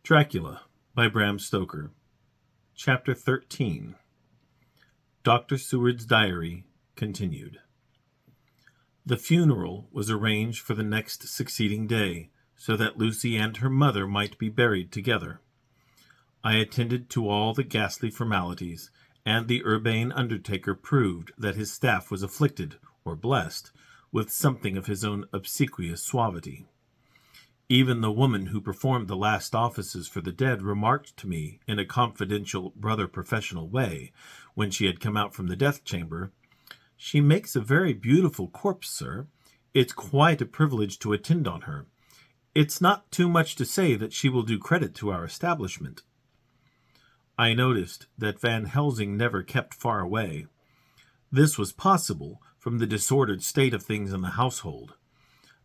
Dracula by Bram Stoker. Chapter 13. Dr. Seward's Diary continued. The funeral was arranged for the next succeeding day, so that Lucy and her mother might be buried together. I attended to all the ghastly formalities, and the urbane undertaker proved that his staff was afflicted, or blessed, with something of his own obsequious suavity. Even the woman who performed the last offices for the dead remarked to me, in a confidential, brother-professional way, when she had come out from the death-chamber, "She makes a very beautiful corpse, sir. It's quite a privilege to attend on her. It's not too much to say that she will do credit to our establishment." I noticed that Van Helsing never kept far away. This was possible from the disordered state of things in the household.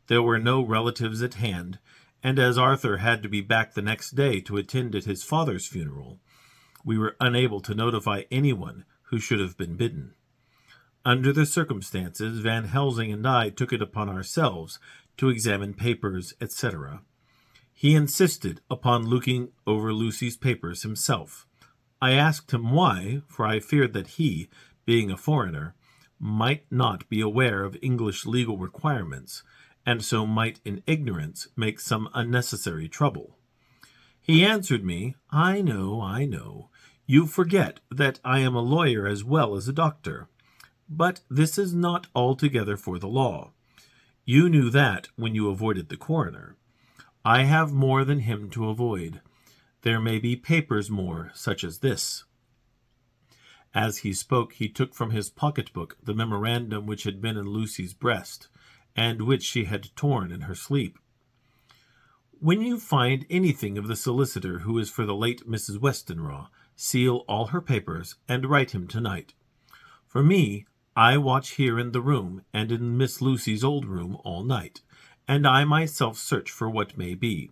There were no relatives at hand, and as Arthur had to be back the next day to attend at his father's funeral, we were unable to notify anyone who should have been bidden. Under the circumstances, Van Helsing and I took it upon ourselves to examine papers, etc. He insisted upon looking over Lucy's papers himself. I asked him why, for I feared that he, being a foreigner, might not be aware of English legal requirements, and so might in ignorance make some unnecessary trouble. He answered me, I know. You forget that I am a lawyer as well as a doctor. But this is not altogether for the law. You knew that when you avoided the coroner. I have more than him to avoid. There may be papers more, such as this." As he spoke, he took from his pocketbook the memorandum which had been in Lucy's breast, and which she had torn in her sleep. "When you find anything of the solicitor who is for the late Mrs. Westenra, seal all her papers, and write him tonight. For me, I watch here in the room and in Miss Lucy's old room all night, and I myself search for what may be.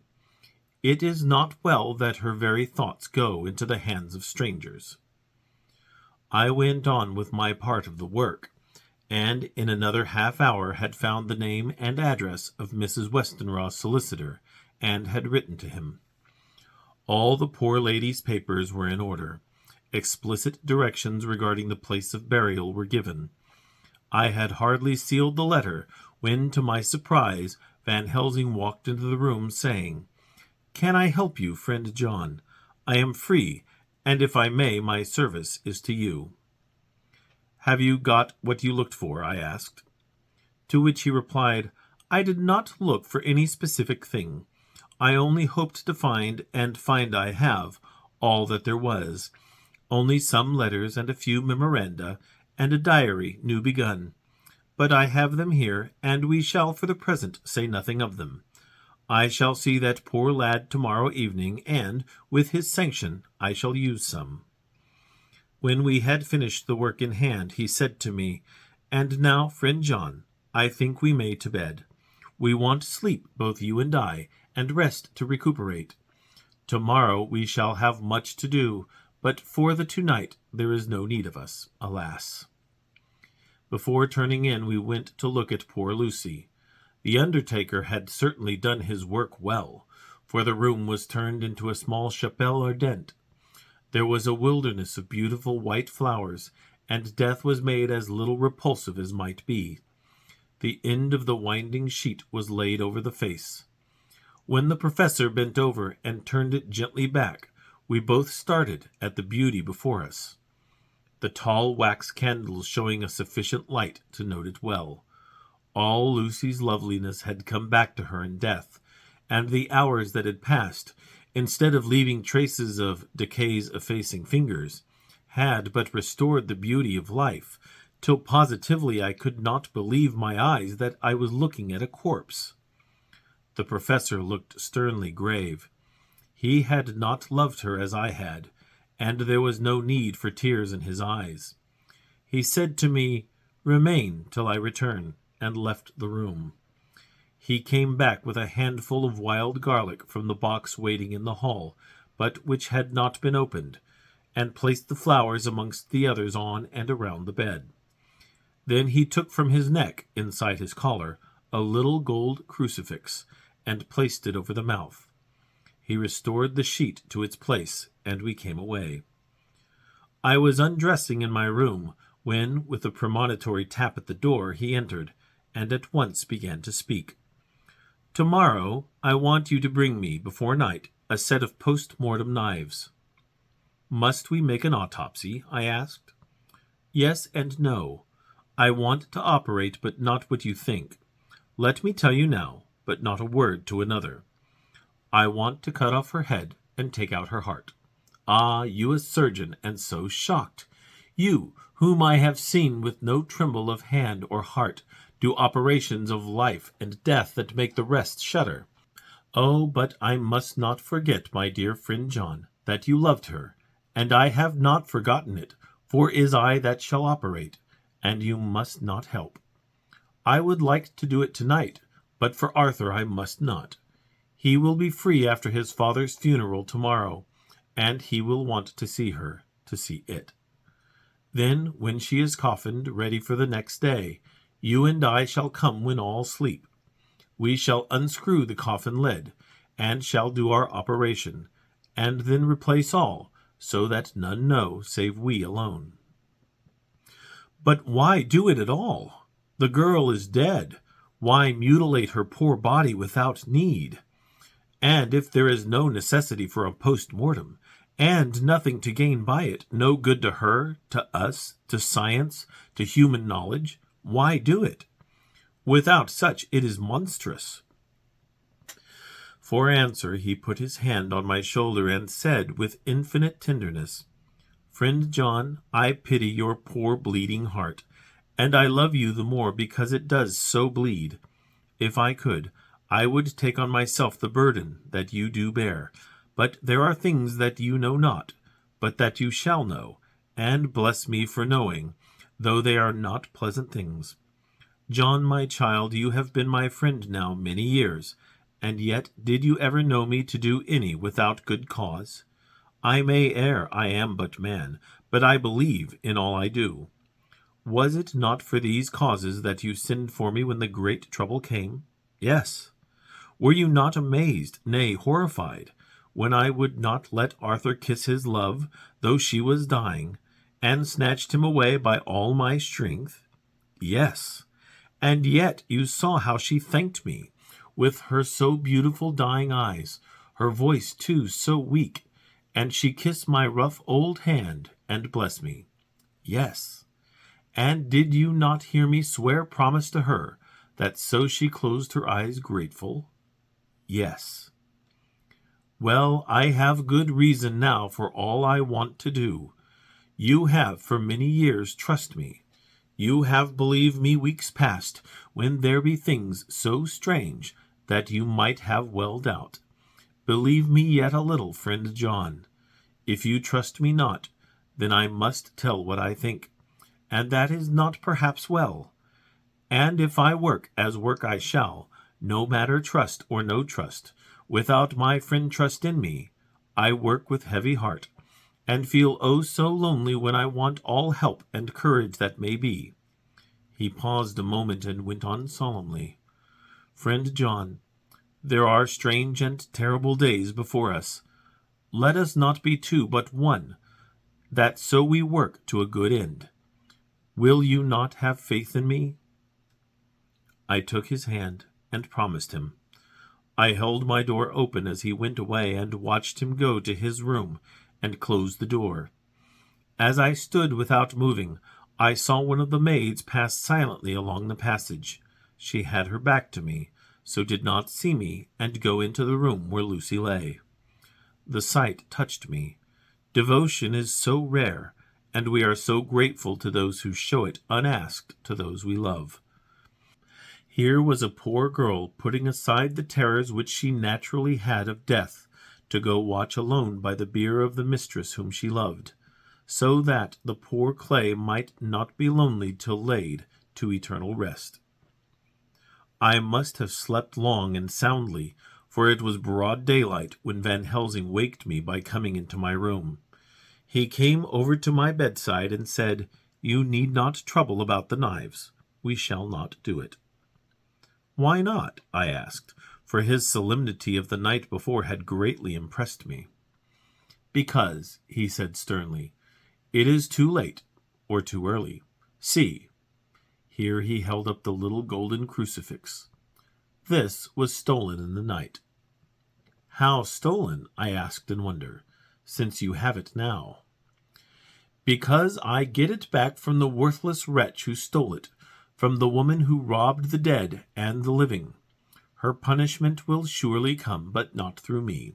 It is not well that her very thoughts go into the hands of strangers." I went on with my part of the work, and in another half-hour had found the name and address of Mrs. Westenra's solicitor, and had written to him. All the poor lady's papers were in order. Explicit directions regarding the place of burial were given. I had hardly sealed the letter, when, to my surprise, Van Helsing walked into the room, saying, "Can I help you, friend John? I am free, and if I may, my service is to you." "Have you got what you looked for?" I asked. To which he replied, "I did not look for any specific thing. I only hoped to find, and find I have, all that there was, only some letters and a few memoranda, and a diary new begun. But I have them here, and we shall for the present say nothing of them. I shall see that poor lad tomorrow evening, and, with his sanction, I shall use some." When we had finished the work in hand, he said to me, "And now, friend John, I think we may to bed. We want sleep, both you and I, and rest to recuperate. Tomorrow we shall have much to do, but for the to-night there is no need of us, alas." Before turning in, we went to look at poor Lucy. The undertaker had certainly done his work well, for the room was turned into a small chapelle ardente. There was a wilderness of beautiful white flowers, and death was made as little repulsive as might be. The end of the winding sheet was laid over the face. When the professor bent over and turned it gently back, we both started at the beauty before us. The tall wax candles showing a sufficient light to note it well. All Lucy's loveliness had come back to her in death, and the hours that had passed, instead of leaving traces of decay's effacing fingers, had but restored the beauty of life, till positively I could not believe my eyes that I was looking at a corpse. The professor looked sternly grave. He had not loved her as I had, and there was no need for tears in his eyes. He said to me, "Remain till I return," and left the room. He came back with a handful of wild garlic from the box waiting in the hall, but which had not been opened, and placed the flowers amongst the others on and around the bed. Then he took from his neck, inside his collar, a little gold crucifix, and placed it over the mouth. He restored the sheet to its place, and we came away. I was undressing in my room when, with a premonitory tap at the door, he entered, and at once began to speak. "Tomorrow I want you to bring me, before night, a set of post-mortem knives." "Must we make an autopsy?" I asked. "Yes and no. I want to operate, but not what you think. Let me tell you now, but not a word to another. I want to cut off her head and take out her heart. Ah, you a surgeon, and so shocked! You, whom I have seen with no tremble of hand or heart, do operations of life and death that make the rest shudder. Oh, but I must not forget, my dear friend John, that you loved her, and I have not forgotten it, for is I that shall operate, and you must not help. I would like to do it tonight, but for Arthur I must not. He will be free after his father's funeral tomorrow, and he will want to see her, to see it. Then, when she is coffined, ready for the next day, you and I shall come when all sleep. We shall unscrew the coffin lid, and shall do our operation, and then replace all, so that none know save we alone." "But why do it at all? The girl is dead. Why mutilate her poor body without need? And if there is no necessity for a post-mortem, and nothing to gain by it, no good to her, to us, to science, to human knowledge, why do it? Without such it is monstrous." For answer he put his hand on my shoulder and said with infinite tenderness, "Friend John, I pity your poor bleeding heart, and I love you the more because it does so bleed. If I could, I would take on myself the burden that you do bear, but there are things that you know not, but that you shall know, and bless me for knowing, though they are not pleasant things. John, my child, you have been my friend now many years, and yet did you ever know me to do any without good cause? I may err, I am but man, but I believe in all I do. Was it not for these causes that you sinned for me when the great trouble came? Yes. Were you not amazed, nay, horrified, when I would not let Arthur kiss his love, though she was dying, and snatched him away by all my strength? Yes. And yet you saw how she thanked me, with her so beautiful dying eyes, her voice too so weak, and she kissed my rough old hand and blessed me. Yes. And did you not hear me swear promise to her, that so she closed her eyes grateful? Yes. Well, I have good reason now for all I want to do. You have for many years trust me. You have believed me weeks past, when there be things so strange that you might have well doubt. Believe me yet a little, friend John. If you trust me not, then I must tell what I think, and that is not perhaps well. And if I work as work I shall, no matter trust or no trust, without my friend trust in me, I work with heavy heart, and feel oh so lonely when I want all help and courage that may be." He paused a moment and went on solemnly, "Friend John, there are strange and terrible days before us. Let us not be two but one, that so we work to a good end. Will you not have faith in me?" I took his hand and promised him. I held my door open as he went away and watched him go to his room and close the door. As I stood without moving, I saw one of the maids pass silently along the passage. She had her back to me, so did not see me, and go into the room where Lucy lay. The sight touched me. Devotion is so rare, and we are so grateful to those who show it unasked to those we love. Here was a poor girl putting aside the terrors which she naturally had of death, to go watch alone by the bier of the mistress whom she loved, so that the poor clay might not be lonely till laid to eternal rest. I must have slept long and soundly, for it was broad daylight when Van Helsing waked me by coming into my room. He came over to my bedside and said, "You need not trouble about the knives. We shall not do it." "Why not?" I asked, for his solemnity of the night before had greatly impressed me. "Because," he said sternly, "it is too late, or too early. See." Here he held up the little golden crucifix. "This was stolen in the night." "How stolen?" I asked in wonder, "since you have it now." "Because I get it back from the worthless wretch who stole it, from the woman who robbed the dead and the living. Her punishment will surely come, but not through me.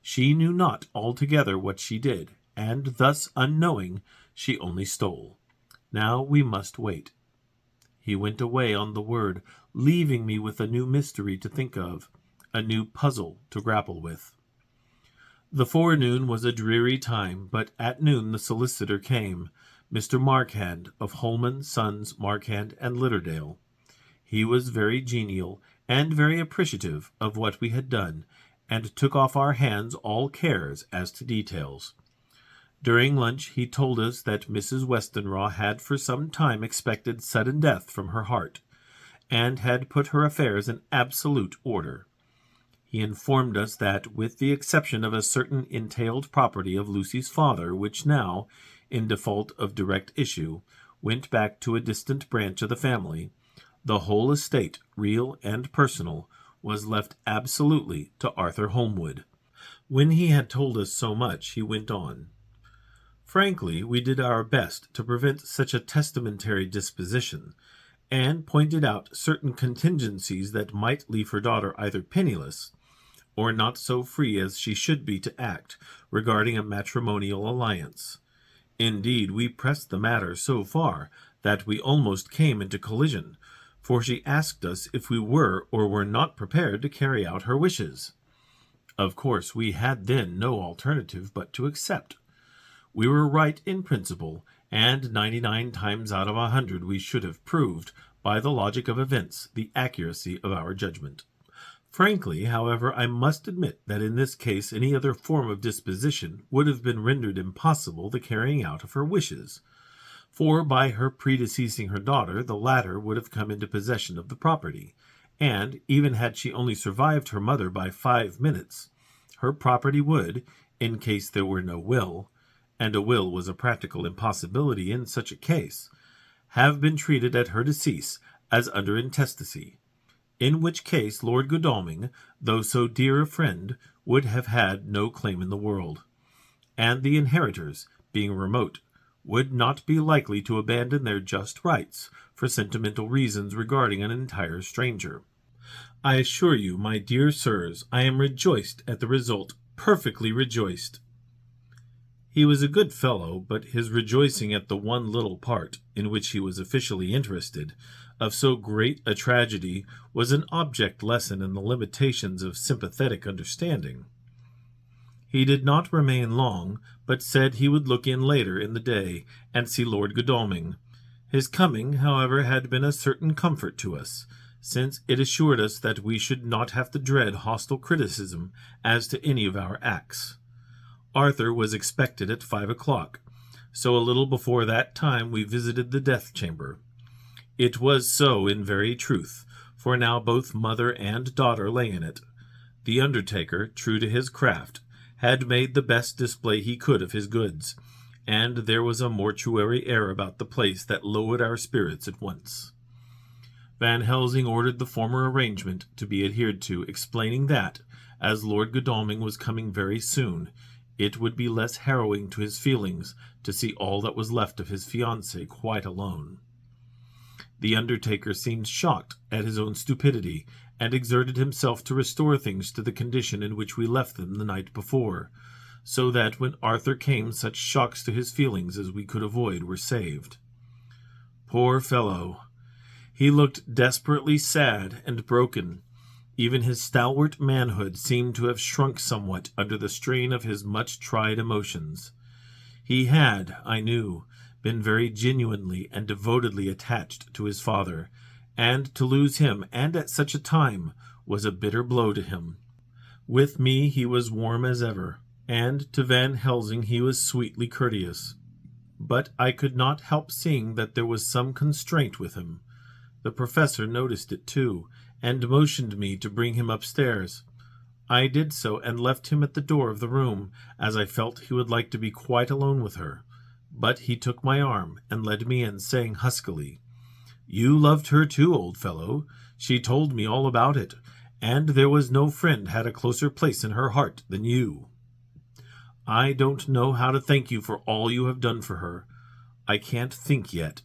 She knew not altogether what she did, and thus unknowing, she only stole. Now we must wait." He went away on the word, leaving me with a new mystery to think of, a new puzzle to grapple with. The forenoon was a dreary time, but at noon the solicitor came, Mr. Markhand, of Holman, Sons, Markhand, and Litterdale. He was very genial, and very appreciative of what we had done, and took off our hands all cares as to details. During lunch he told us that Mrs. Westenra had for some time expected sudden death from her heart, and had put her affairs in absolute order. He informed us that, with the exception of a certain entailed property of Lucy's father, which now, in default of direct issue, went back to a distant branch of the family, the whole estate, real and personal, was left absolutely to Arthur Holmwood. When he had told us so much, he went on. "Frankly, we did our best to prevent such a testamentary disposition, and pointed out certain contingencies that might leave her daughter either penniless, or not so free as she should be to act, regarding a matrimonial alliance. Indeed, we pressed the matter so far that we almost came into collision, for she asked us if we were or were not prepared to carry out her wishes. Of course, we had then no alternative but to accept. We were right in principle, and 99 times out of 100 we should have proved, by the logic of events, the accuracy of our judgment. Frankly, however, I must admit that in this case any other form of disposition would have been rendered impossible the carrying out of her wishes. For by her predeceasing her daughter, the latter would have come into possession of the property, and, even had she only survived her mother by 5 minutes, her property would, in case there were no will, and a will was a practical impossibility in such a case, have been treated at her decease as under intestacy, in which case Lord Godalming, though so dear a friend, would have had no claim in the world, and the inheritors, being remote, would not be likely to abandon their just rights for sentimental reasons regarding an entire stranger. I assure you, my dear sirs, I am rejoiced at the result, perfectly rejoiced." He was a good fellow, but his rejoicing at the one little part, in which he was officially interested, of so great a tragedy was an object lesson in the limitations of sympathetic understanding. He did not remain long, but said he would look in later in the day and see Lord Godalming. His coming, however, had been a certain comfort to us, since it assured us that we should not have to dread hostile criticism as to any of our acts. Arthur was expected at 5 o'clock, so a little before that time we visited the death chamber. It was so in very truth, for now both mother and daughter lay in it. The undertaker, true to his craft, had made the best display he could of his goods, and there was a mortuary air about the place that lowered our spirits at once. Van Helsing ordered the former arrangement to be adhered to, explaining that, as Lord Godalming was coming very soon, it would be less harrowing to his feelings to see all that was left of his fiancée quite alone. The undertaker seemed shocked at his own stupidity, and exerted himself to restore things to the condition in which we left them the night before, so that when Arthur came such shocks to his feelings as we could avoid were saved. Poor fellow! He looked desperately sad and broken. Even his stalwart manhood seemed to have shrunk somewhat under the strain of his much-tried emotions. He had, I knew, been very genuinely and devotedly attached to his father, and to lose him, and at such a time, was a bitter blow to him. With me he was warm as ever, and to Van Helsing he was sweetly courteous. But I could not help seeing that there was some constraint with him. The professor noticed it too, and motioned me to bring him upstairs. I did so and left him at the door of the room, as I felt he would like to be quite alone with her. But he took my arm and led me in, saying huskily, "You loved her too, old fellow. She told me all about it, and there was no friend had a closer place in her heart than you. I don't know how to thank you for all you have done for her. I can't think yet."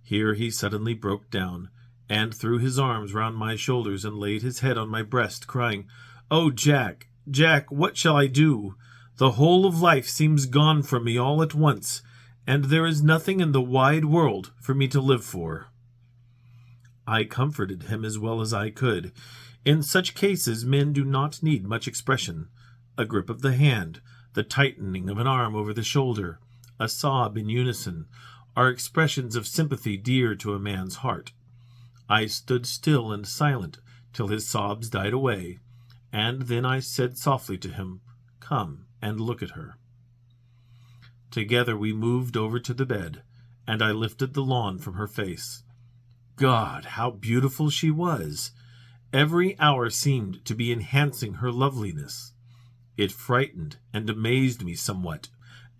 Here he suddenly broke down, and threw his arms round my shoulders and laid his head on my breast, crying, "Oh, Jack, Jack, what shall I do? The whole of life seems gone from me all at once, and there is nothing in the wide world for me to live for." I comforted him as well as I could. In such cases men do not need much expression. A grip of the hand, the tightening of an arm over the shoulder, a sob in unison, are expressions of sympathy dear to a man's heart. I stood still and silent till his sobs died away, and then I said softly to him, "Come and look at her." Together we moved over to the bed, and I lifted the lawn from her face. God, how beautiful she was! Every hour seemed to be enhancing her loveliness. It frightened and amazed me somewhat,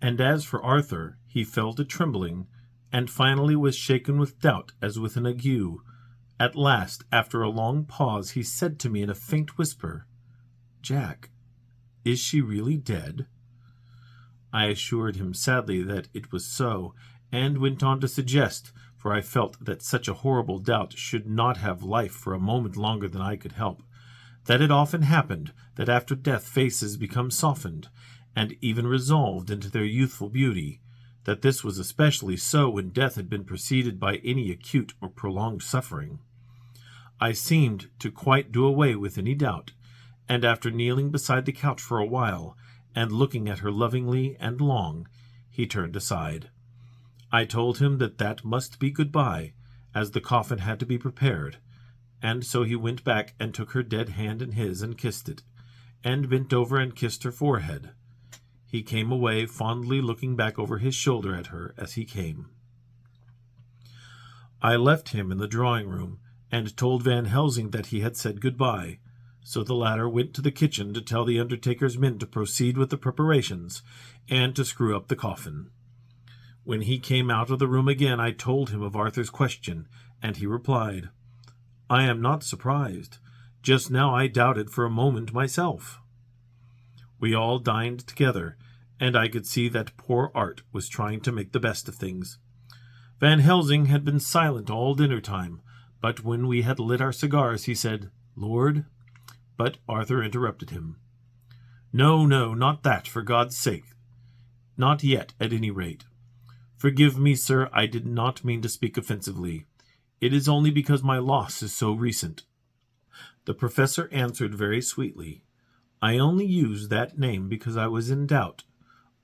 and as for Arthur, he fell to trembling, and finally was shaken with doubt as with an ague. At last, after a long pause, he said to me in a faint whisper, "Jack, is she really dead?" I assured him sadly that it was so, and went on to suggest, for I felt that such a horrible doubt should not have life for a moment longer than I could help, that it often happened that after death faces become softened, and even resolved into their youthful beauty, that this was especially so when death had been preceded by any acute or prolonged suffering. I seemed to quite do away with any doubt, and after kneeling beside the couch for a while, and looking at her lovingly and long, he turned aside. I told him that that must be good-bye, as the coffin had to be prepared, and so he went back and took her dead hand in his and kissed it, and bent over and kissed her forehead. He came away, fondly looking back over his shoulder at her as he came. I left him in the drawing-room, and told Van Helsing that he had said good-bye, so the latter went to the kitchen to tell the undertaker's men to proceed with the preparations, and to screw up the coffin. When he came out of the room again, I told him of Arthur's question, and he replied, "I am not surprised. Just now I doubted for a moment myself." We all dined together, and I could see that poor Art was trying to make the best of things. Van Helsing had been silent all dinner-time, but when we had lit our cigars, he said, "Lord," but Arthur interrupted him. "No, no, not that, for God's sake. Not yet, at any rate. Forgive me, sir, I did not mean to speak offensively. It is only because my loss is so recent." The professor answered very sweetly, "I only used that name because I was in doubt.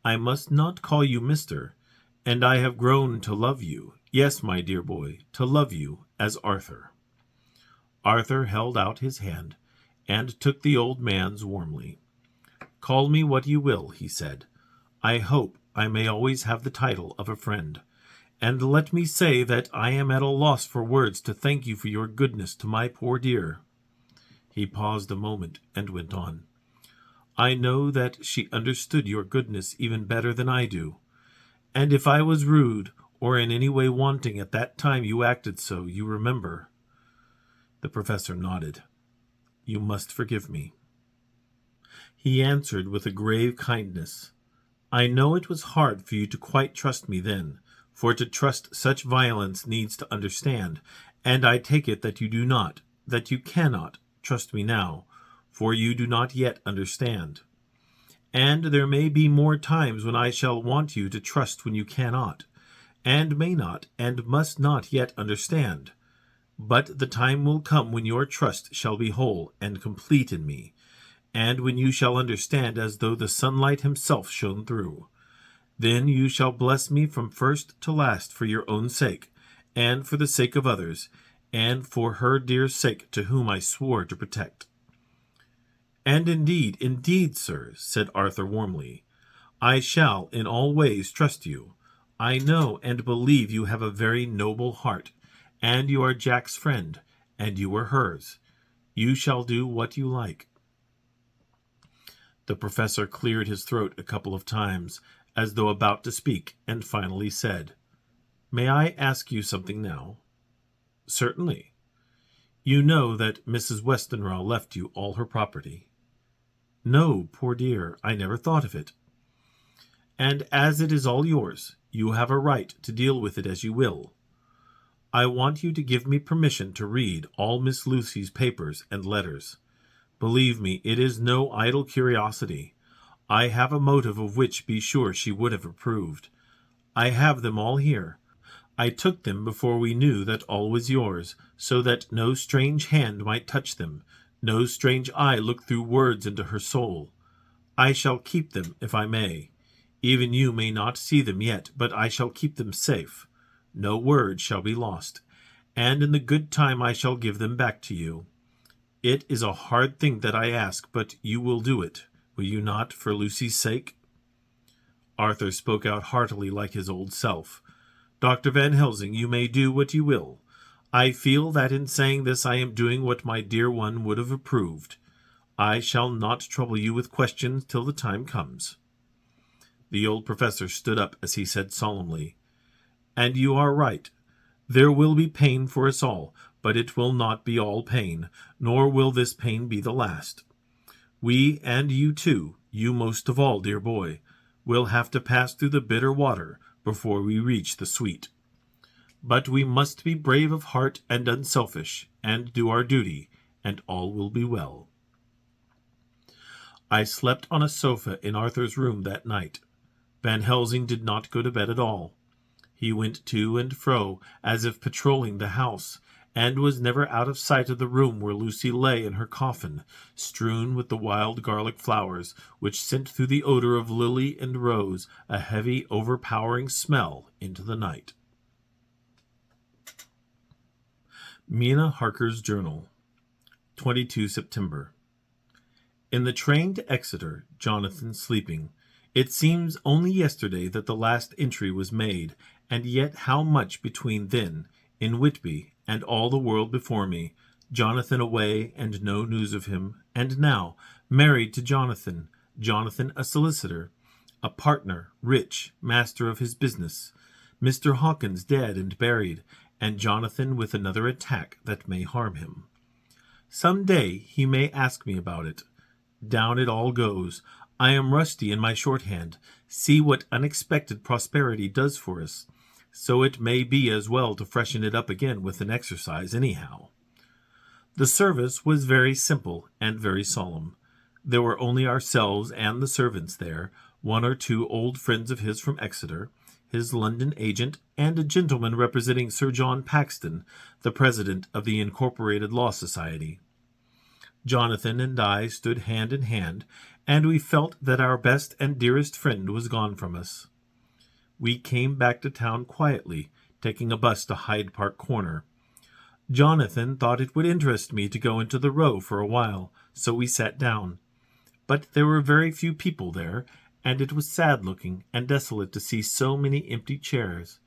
I must not call you Mr., and I have grown to love you, yes, my dear boy, to love you as Arthur." Arthur held out his hand, and took the old man's warmly. "Call me what you will," he said. "I hope I may always have the title of a friend. And let me say that I am at a loss for words to thank you for your goodness to my poor dear." He paused a moment and went on. "I know that she understood your goodness even better than I do, and if I was rude or in any way wanting at that time you acted so, you remember." The professor nodded. "You must forgive me." He answered with a grave kindness, "I know it was hard for you to quite trust me then, for to trust such violence needs to understand, and I take it that you do not, that you cannot, trust me now, for you do not yet understand. And there may be more times when I shall want you to trust when you cannot, and may not, and must not yet understand. But the time will come when your trust shall be whole and complete in me, and when you shall understand as though the sunlight himself shone through. Then you shall bless me from first to last for your own sake, and for the sake of others, and for her dear sake to whom I swore to protect." "And indeed, sir," said Arthur warmly, "I shall in all ways trust you. I know and believe you have a very noble heart, and you are Jack's friend, and you are hers. You shall do what you like." The professor cleared his throat a couple of times, as though about to speak, and finally said, "May I ask you something now?" "Certainly." "You know that Mrs. Westenra left you all her property?" "No, poor dear, I never thought of it." "And as it is all yours, you have a right to deal with it as you will. I want you to give me permission to read all Miss Lucy's papers and letters. Believe me, it is no idle curiosity. I have a motive of which be sure she would have approved. I have them all here. I took them before we knew that all was yours, so that no strange hand might touch them, no strange eye look through words into her soul. I shall keep them if I may. Even you may not see them yet, but I shall keep them safe. No word shall be lost, and in the good time I shall give them back to you. It is a hard thing that I ask, but you will do it, will you not, for Lucy's sake?" Arthur spoke out heartily like his old self. "Dr. Van Helsing, you may do what you will. I feel that in saying this I am doing what my dear one would have approved. I shall not trouble you with questions till the time comes." The old professor stood up as he said solemnly, "And you are right. There will be pain for us all, but it will not be all pain, nor will this pain be the last. We, and you too, you most of all, dear boy, will have to pass through the bitter water before we reach the sweet. But we must be brave of heart and unselfish, and do our duty, and all will be well." I slept on a sofa in Arthur's room that night. Van Helsing did not go to bed at all. He went to and fro, as if patrolling the house, and was never out of sight of the room where Lucy lay in her coffin, strewn with the wild garlic flowers, which sent through the odor of lily and rose a heavy, overpowering smell into the night. Mina Harker's Journal, 22 September. In the train to Exeter, Jonathan sleeping. It seems only yesterday that the last entry was made, and yet how much between then, in Whitby, and all the world before me, Jonathan away and no news of him, and now, married to Jonathan, Jonathan a solicitor, a partner, rich, master of his business, Mr. Hawkins dead and buried, and Jonathan with another attack that may harm him. Some day he may ask me about it. Down it all goes. I am rusty in my shorthand. See what unexpected prosperity does for us. So it may be as well to freshen it up again with an exercise anyhow. The service was very simple and very solemn. There were only ourselves and the servants there, one or two old friends of his from Exeter, his London agent, and a gentleman representing Sir John Paxton, the president of the Incorporated Law Society. Jonathan and I stood hand in hand, and we felt that our best and dearest friend was gone from us. We came back to town quietly, taking a bus to Hyde Park Corner. Jonathan thought it would interest me to go into the Row for a while, so we sat down. But there were very few people there, and it was sad-looking and desolate to see so many empty chairs.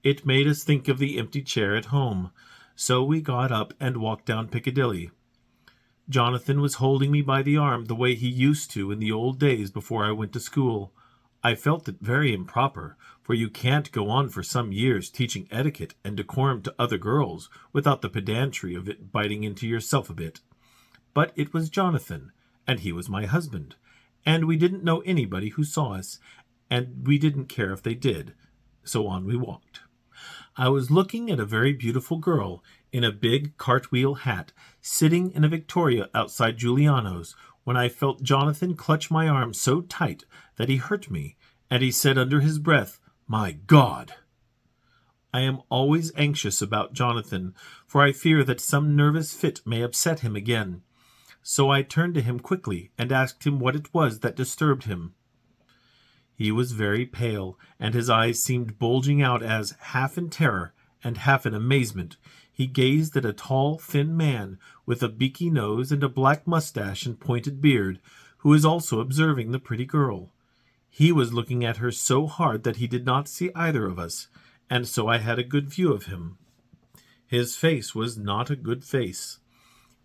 It made us think of the empty chair at home, so we got up and walked down Piccadilly. Jonathan was holding me by the arm the way he used to in the old days before I went to school. I felt it very improper, for you can't go on for some years teaching etiquette and decorum to other girls without the pedantry of it biting into yourself a bit. But it was Jonathan, and he was my husband, and we didn't know anybody who saw us, and we didn't care if they did, so on we walked. I was looking at a very beautiful girl in a big cartwheel hat, sitting in a Victoria outside Giuliano's, when I felt Jonathan clutch my arm so tight that he hurt me, and he said under his breath, "My God!" I am always anxious about Jonathan, for I fear that some nervous fit may upset him again. So I turned to him quickly and asked him what it was that disturbed him. He was very pale, and his eyes seemed bulging out as, half in terror and half in amazement, he gazed at a tall, thin man with a beaky nose and a black mustache and pointed beard, who was also observing the pretty girl. He was looking at her so hard that he did not see either of us, and so I had a good view of him. His face was not a good face.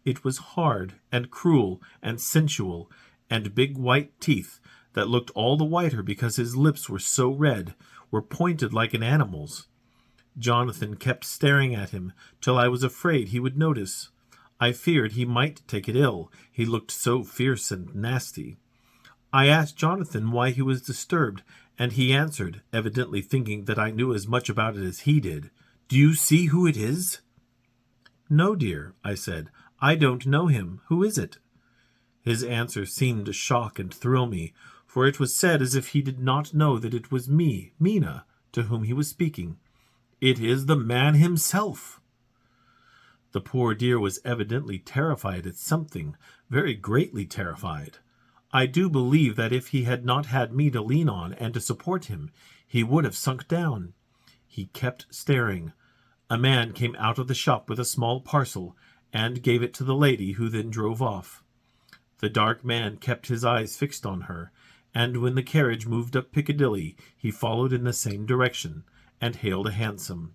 It was hard and cruel and sensual, and big white teeth, that looked all the whiter because his lips were so red, were pointed like an animal's. Jonathan kept staring at him, till I was afraid he would notice. I feared he might take it ill, he looked so fierce and nasty. I asked Jonathan why he was disturbed, and he answered, evidently thinking that I knew as much about it as he did. "Do you see who it is?" "No, dear," I said. "I don't know him. Who is it?" His answer seemed to shock and thrill me, for it was said as if he did not know that it was me, Mina, to whom he was speaking. "It is the man himself." The poor dear was evidently terrified at something, very greatly terrified. I do believe that if he had not had me to lean on and to support him, he would have sunk down. He kept staring. A man came out of the shop with a small parcel, and gave it to the lady, who then drove off. The dark man kept his eyes fixed on her, and when the carriage moved up Piccadilly, he followed in the same direction, and hailed a hansom.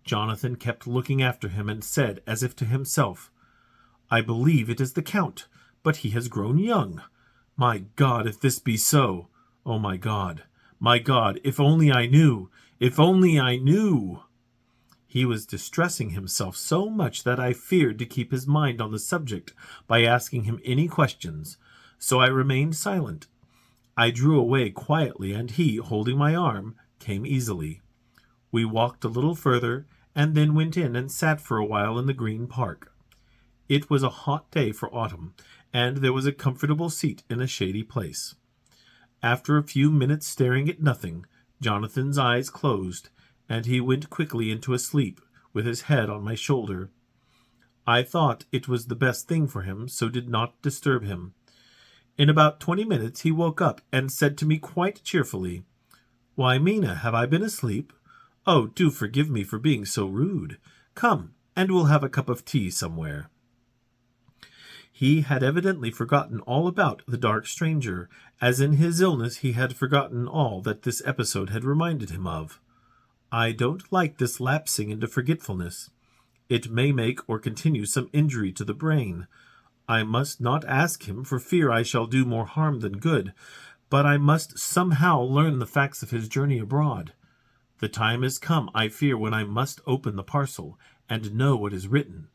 Jonathan kept looking after him, and said, as if to himself, "I believe it is the Count, but he has grown young. My God, if this be so! Oh, my God, if only I knew! If only I knew!" He was distressing himself so much that I feared to keep his mind on the subject by asking him any questions, so I remained silent. I drew away quietly, and he, holding my arm, came easily. We walked a little further, and then went in and sat for a while in the Green Park. It was a hot day for autumn, and there was a comfortable seat in a shady place. After a few minutes staring at nothing, Jonathan's eyes closed, and he went quickly into a sleep, with his head on my shoulder. I thought it was the best thing for him, so did not disturb him. In about 20 minutes he woke up, and said to me quite cheerfully, "Why, Mina, have I been asleep? Oh, do forgive me for being so rude. Come, and we'll have a cup of tea somewhere." He had evidently forgotten all about the dark stranger, as in his illness he had forgotten all that this episode had reminded him of. I don't like this lapsing into forgetfulness. It may make or continue some injury to the brain. I must not ask him, for fear I shall do more harm than good, but I must somehow learn the facts of his journey abroad. The time is come, I fear, when I must open the parcel, and know what is written.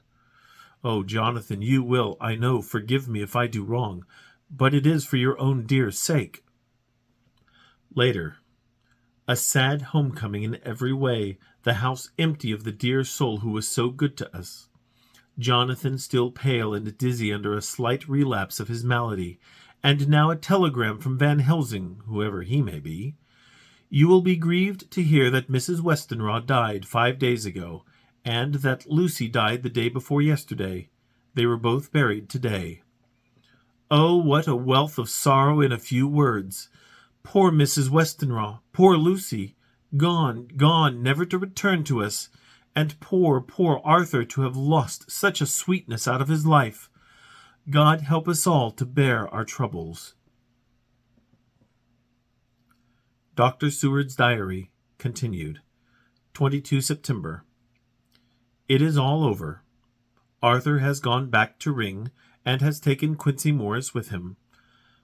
Oh, Jonathan, you will, I know, forgive me if I do wrong, but it is for your own dear sake. Later. A sad homecoming in every way, the house empty of the dear soul who was so good to us. Jonathan still pale and dizzy under a slight relapse of his malady, and now a telegram from Van Helsing, whoever he may be. "You will be grieved to hear that Mrs. Westenra died 5 days ago, and that Lucy died the day before yesterday. They were both buried today." Oh, what a wealth of sorrow in a few words! Poor Mrs. Westenra, poor Lucy, gone, gone, never to return to us, and poor, poor Arthur to have lost such a sweetness out of his life. God help us all to bear our troubles. Dr. Seward's Diary, continued. 22 September. It is all over. Arthur has gone back to Ring, and has taken Quincy Morris with him.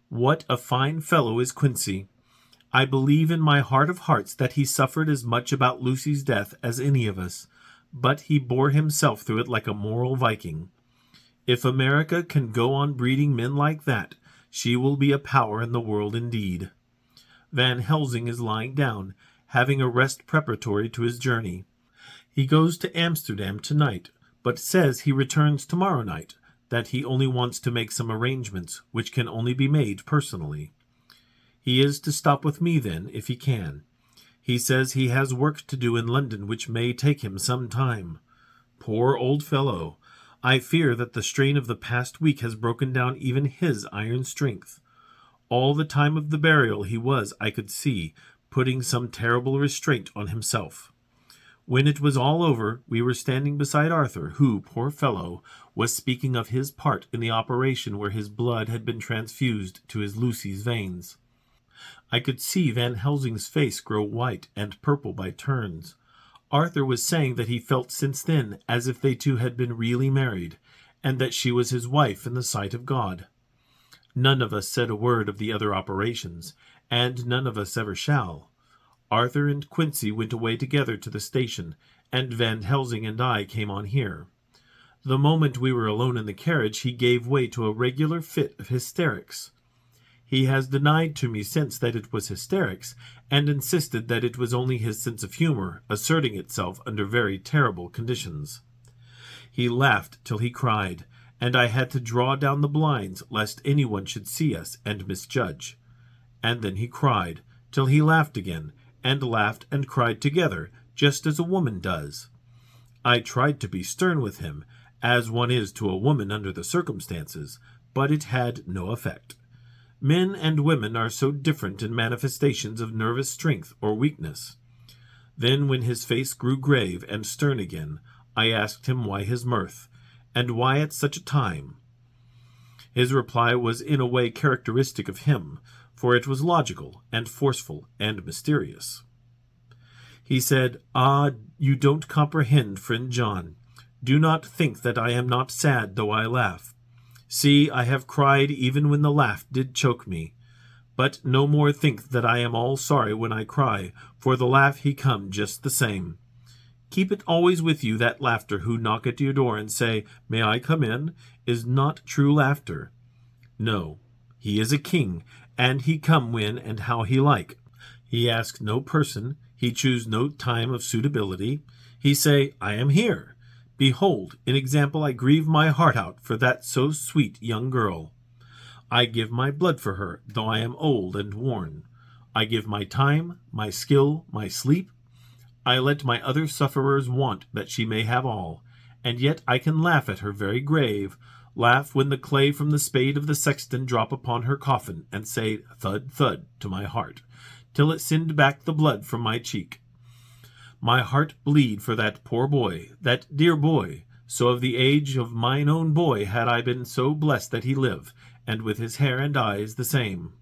What a fine fellow is Quincy! I believe in my heart of hearts that he suffered as much about Lucy's death as any of us, but he bore himself through it like a moral Viking. If America can go on breeding men like that, she will be a power in the world indeed. Van Helsing is lying down, having a rest preparatory to his journey. He goes to Amsterdam tonight, but says he returns tomorrow night, that he only wants to make some arrangements, which can only be made personally. He is to stop with me then, if he can. He says he has work to do in London which may take him some time. Poor old fellow! I fear that the strain of the past week has broken down even his iron strength. All the time of the burial he was, I could see, putting some terrible restraint on himself. When it was all over, we were standing beside Arthur, who, poor fellow, was speaking of his part in the operation where his blood had been transfused to his Lucy's veins. I could see Van Helsing's face grow white and purple by turns. Arthur was saying that he felt since then as if they two had been really married, and that she was his wife in the sight of God. None of us said a word of the other operations, and none of us ever shall. Arthur and Quincy went away together to the station, and Van Helsing and I came on here. The moment we were alone in the carriage, he gave way to a regular fit of hysterics. He has denied to me since that it was hysterics, and insisted that it was only his sense of humor asserting itself under very terrible conditions. He laughed till he cried, and I had to draw down the blinds lest anyone should see us and misjudge. And then he cried, till he laughed again, and laughed and cried together, just as a woman does. I tried to be stern with him, as one is to a woman under the circumstances, but it had no effect. Men and women are so different in manifestations of nervous strength or weakness. Then, when his face grew grave and stern again, I asked him why his mirth, and why at such a time. His reply was in a way characteristic of him, for it was logical and forceful and mysterious. He said, "Ah, you don't comprehend, friend John. Do not think that I am not sad though I laugh. See, I have cried even when the laugh did choke me. But no more think that I am all sorry when I cry, for the laugh he come just the same. Keep it always with you, that laughter who knock at your door and say, 'May I come in?' is not true laughter. No, he is a king, and he come when and how he like. He ask no person, he choose no time of suitability. He say, 'I am here. Behold, in example, I grieve my heart out for that so sweet young girl. I give my blood for her, though I am old and worn. I give my time, my skill, my sleep. I let my other sufferers want that she may have all, and yet I can laugh at her very grave, laugh when the clay from the spade of the sexton drop upon her coffin, and say thud, thud to my heart, till it send back the blood from my cheek. My heart bleed for that poor boy, that dear boy, so of the age of mine own boy had I been so blessed that he live, and with his hair and eyes the same.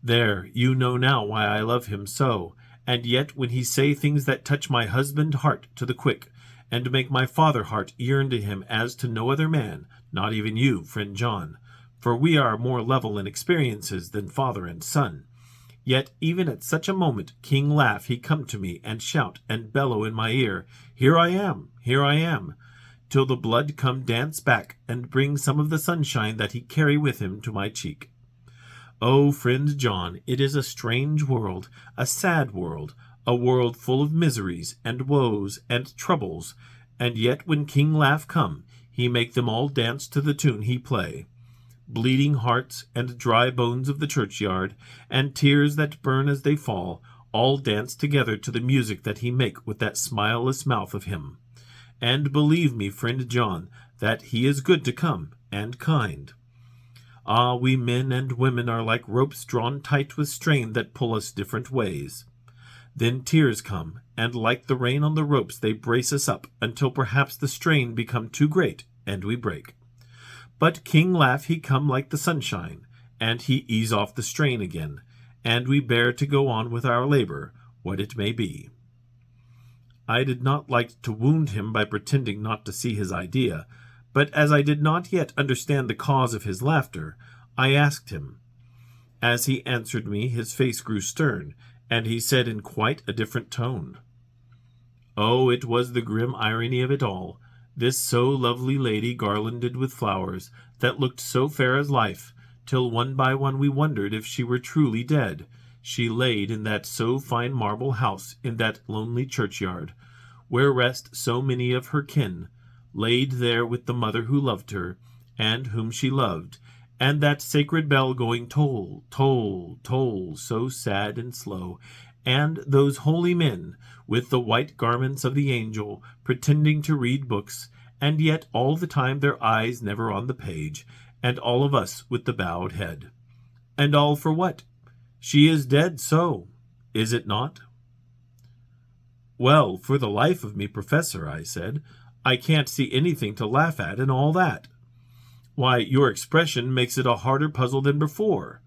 There, you know now why I love him so, and yet when he say things that touch my husband heart to the quick, and make my father heart yearn to him as to no other man, not even you, friend John, for we are more level in experiences than father and son. Yet even at such a moment King Laugh he come to me and shout and bellow in my ear, 'Here I am, here I am,' till the blood come dance back and bring some of the sunshine that he carry with him to my cheek. Oh, friend John, it is a strange world, a sad world, a world full of miseries and woes and troubles, and yet when King Laugh come, he make them all dance to the tune he play. Bleeding hearts and dry bones of the churchyard, and tears that burn as they fall, all dance together to the music that he make with that smileless mouth of him. And believe me, friend John, that he is good to come, and kind. Ah, we men and women are like ropes drawn tight with strain that pull us different ways. Then tears come, and like the rain on the ropes they brace us up until perhaps the strain become too great, and we break. But King Laugh he come like the sunshine, and he ease off the strain again, and we bear to go on with our labor, what it may be. I did not like to wound him by pretending not to see his idea, but as I did not yet understand the cause of his laughter, I asked him. As he answered me, his face grew stern, and he said in quite a different tone, "Oh, it was the grim irony of it all, this so lovely lady garlanded with flowers, that looked so fair as life, till one by one we wondered if she were truly dead. She laid in that so fine marble house, in that lonely churchyard, where rest so many of her kin, laid there with the mother who loved her, and whom she loved, and that sacred bell going toll, toll, toll, so sad and slow, and those holy men, with the white garments of the angel, pretending to read books, and yet all the time their eyes never on the page, and all of us with the bowed head. And all for what? She is dead, so, is it not?" "Well, for the life of me, Professor," I said, "I can't see anything to laugh at in all that. Why, your expression makes it a harder puzzle than before.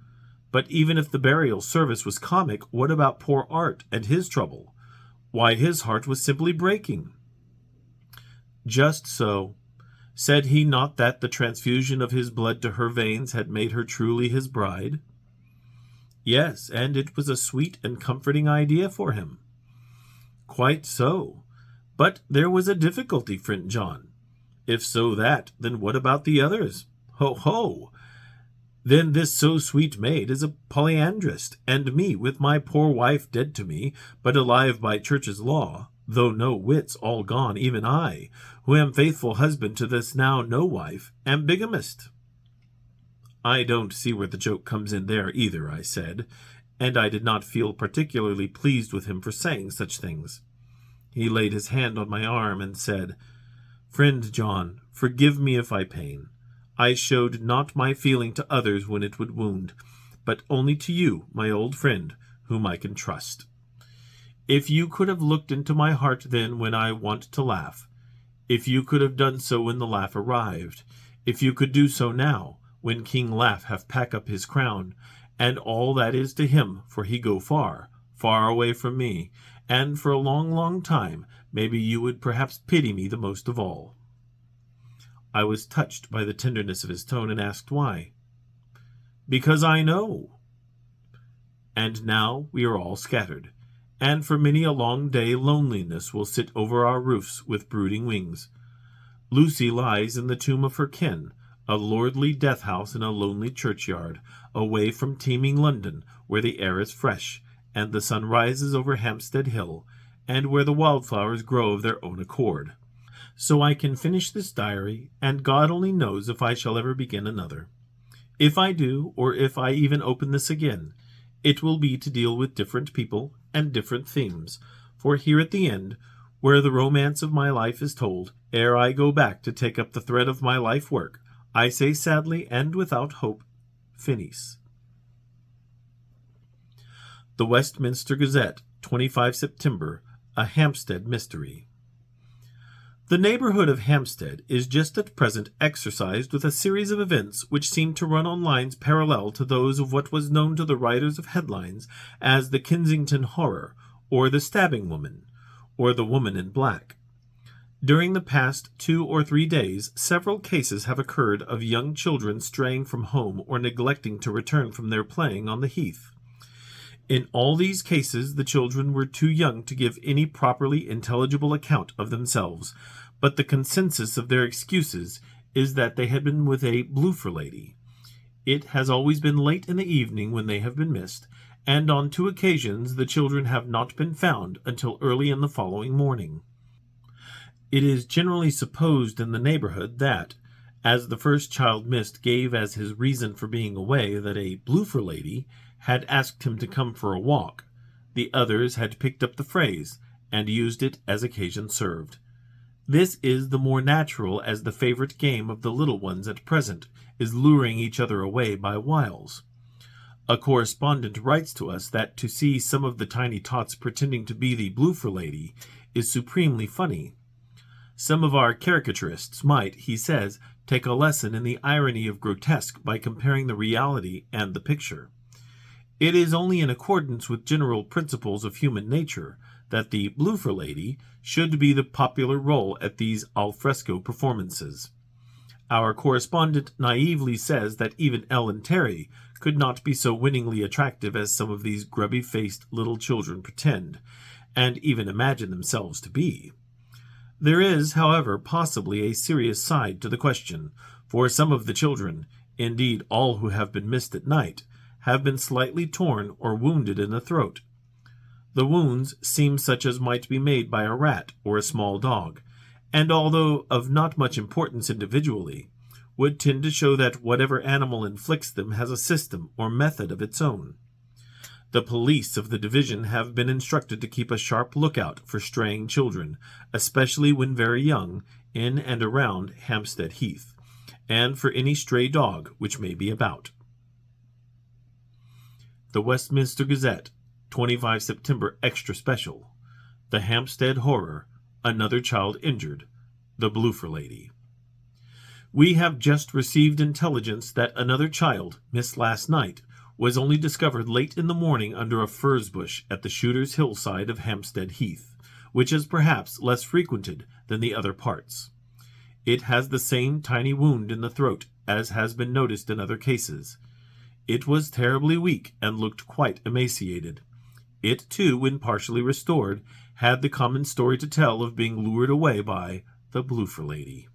But even if the burial service was comic, what about poor Art and his trouble? Why, his heart was simply breaking. Just so. Said he not that the transfusion of his blood to her veins had made her truly his bride? Yes, and it was a sweet and comforting idea for him. Quite so. But there was a difficulty, friend John. If so that, then what about the others? Ho, ho! Then this so sweet maid is a polyandrist, and me, with my poor wife dead to me, but alive by church's law, though no wits all gone, even I, who am faithful husband to this now no wife, am bigamist. I don't see where the joke comes in there either, I said, and I did not feel particularly pleased with him for saying such things. He laid his hand on my arm and said, Friend John, forgive me if I pain. I showed not my feeling to others when it would wound, but only to you, my old friend, whom I can trust. If you could have looked into my heart then when I want to laugh, if you could have done so when the laugh arrived, if you could do so now, when King Laugh have pack up his crown, and all that is to him, for he go far, far away from me, and for a long, long time, maybe you would perhaps pity me the most of all. I was touched by the tenderness of his tone and asked why. Because I know. And now we are all scattered, and for many a long day loneliness will sit over our roofs with brooding wings. Lucy lies in the tomb of her kin, a lordly death-house in a lonely churchyard, away from teeming London, where the air is fresh, and the sun rises over Hampstead Hill, and where the wildflowers grow of their own accord. So I can finish this diary, and God only knows if I shall ever begin another. If I do, or if I even open this again, it will be to deal with different people and different themes, for here at the end, where the romance of my life is told, ere I go back to take up the thread of my life work, I say sadly and without hope, finis. The Westminster Gazette, 25 September, a Hampstead Mystery. The neighborhood of Hampstead is just at present exercised with a series of events which seem to run on lines parallel to those of what was known to the writers of headlines as the Kensington Horror, or the Stabbing Woman, or the Woman in Black. During the past 2 or 3 days, several cases have occurred of young children straying from home or neglecting to return from their playing on the heath. In all these cases the children were too young to give any properly intelligible account of themselves, but the consensus of their excuses is that they had been with a bloofer lady. It has always been late in the evening when they have been missed, and on 2 occasions the children have not been found until early in the following morning. It is generally supposed in the neighborhood that, as the first child missed gave as his reason for being away that a bloofer lady had asked him to come for a walk, the others had picked up the phrase, and used it as occasion served. This is the more natural as the favorite game of the little ones at present is luring each other away by wiles. A correspondent writes to us that to see some of the tiny tots pretending to be the bloofer lady is supremely funny. Some of our caricaturists might, he says, take a lesson in the irony of grotesque by comparing the reality and the picture. It is only in accordance with general principles of human nature that the bloofer lady should be the popular role at these al fresco performances. Our correspondent naively says that even Ellen Terry could not be so winningly attractive as some of these grubby-faced little children pretend, and even imagine themselves to be. There is, however, possibly a serious side to the question, for some of the children, indeed all who have been missed at night, have been slightly torn or wounded in the throat. The wounds seem such as might be made by a rat or a small dog, and although of not much importance individually, would tend to show that whatever animal inflicts them has a system or method of its own. The police of the division have been instructed to keep a sharp lookout for straying children, especially when very young, in and around Hampstead Heath, and for any stray dog which may be about. The Westminster Gazette, 25 September Extra Special. The Hampstead Horror. Another child injured. The bloofer lady. We have just received intelligence that another child, missed last night, was only discovered late in the morning under a furze bush at the Shooter's hillside of Hampstead Heath. which is perhaps less frequented than the other parts. It has the same tiny wound in the throat as has been noticed in other cases. It was terribly weak and looked quite emaciated. It, too, when partially restored, had the common story to tell of being lured away by the Bloofer Lady.